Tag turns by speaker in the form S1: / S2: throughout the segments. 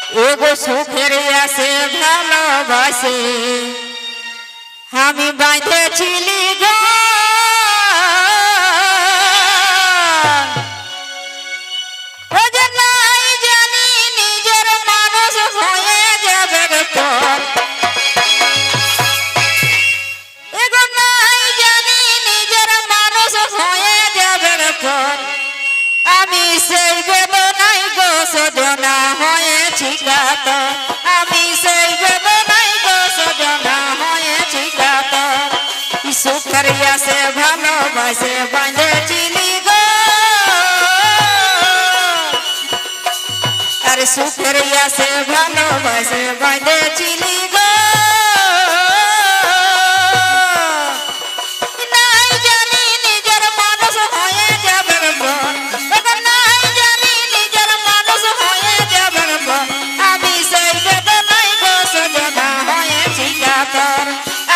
S1: एगो सुखरिया से ভালোবাসে আমি বাঁধেছিলি গান ও যে নাই জানি নিজের মানুষ হয়ে যাবে পর এগো নাই জানি নিজের মানুষ হয়ে যাবে পর আমি সেই বেদনাই গো সজনা হয়েছি কাতর আমি সেই বেদনাই গো সজনা হয়েছি কাতর সুখরিয়া সে ভালোবাসে বাঁধেছিলি গো আরে সুখরিয়া সে ভালোবাসে বাঁধেছিলি গো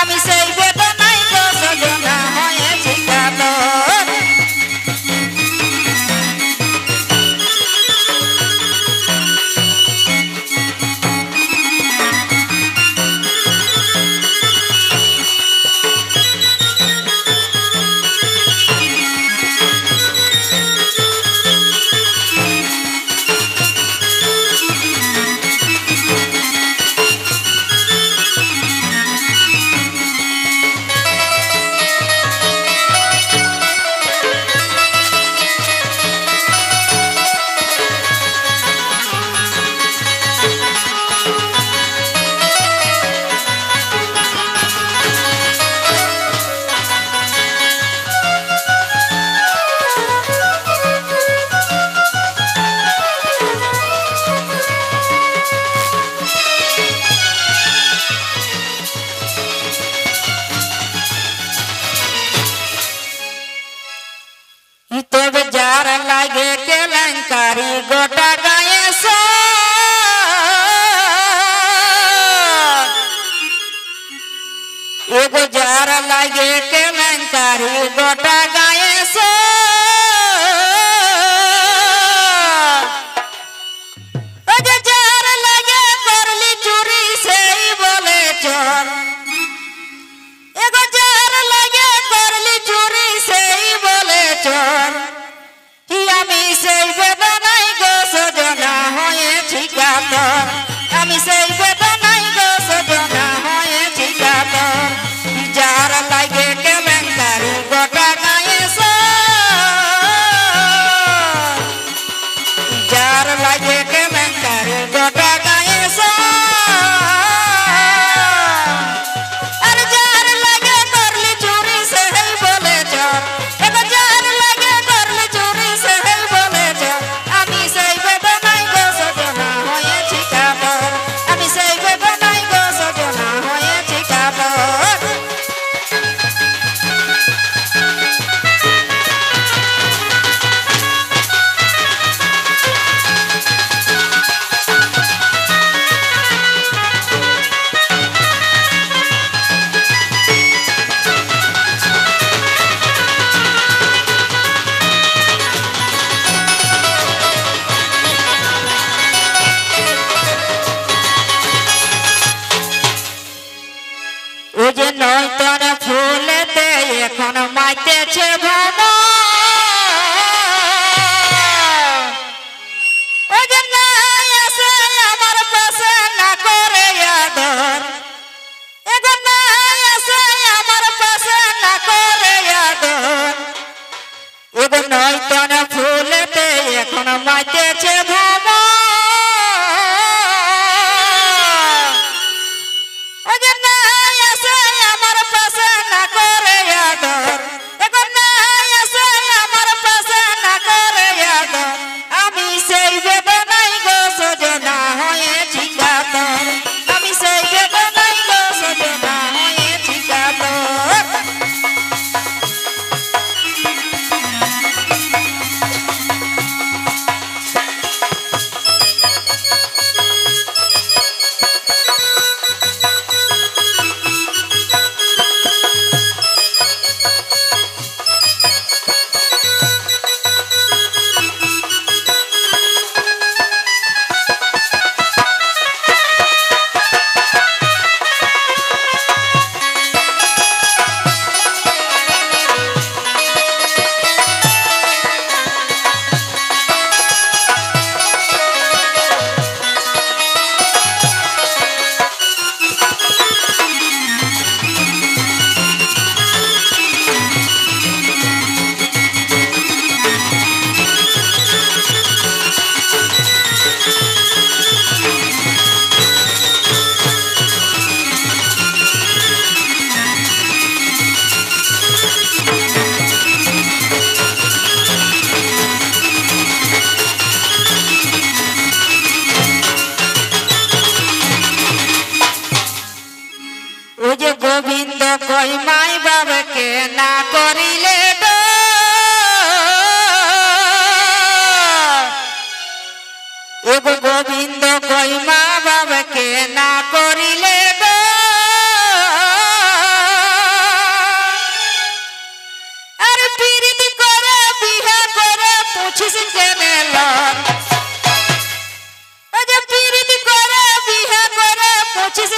S1: আমি সেই বেদনাই গো সজনা হয়েছি কাতর तब जार लागे केलंकारी गोटा गाये सो एगो जार लागे केलंकारी गोटा गाये सो जार लागे करली चोरी से बोले चोर एगो जार लागे करली चोरी से बोले चोर আমি সেই বেদনাই গো সজনা হয়েছি কাতর আমি সেই বেদনাই গো সজনা হয়েছি কাতর যার লাগে কেলেঙ্কারি গোটা গায়ে যার লাগে কেলেঙ্কারি গোটা গায়ে আর যার লাগে করলি চুরি সে বলে চোর এবার যার লাগে করলি চুরি সে আমি সেই বেদনাই গো সজনা হয়েছি কাতর আমি সেই বেদনাই গো সজনা হয়েছি কাতর নয়তন ফুলেতে এখন মাইতেছে ভন আমার পাশে না করে আদর এগো নাই আসে আমার পাশে না করে আদর এগো নয়তন ফুলেতে এখন মাইতেছে ভন আমার পাশে না করে আদর এখন না কই মাই বাবাকে না করিলে গোবিন্দ কই মা বাবাকে না করিলে আর পিরিতি করে বিহা করে পুছিস কেনে পিরিতি করে বিহা করে পুছিস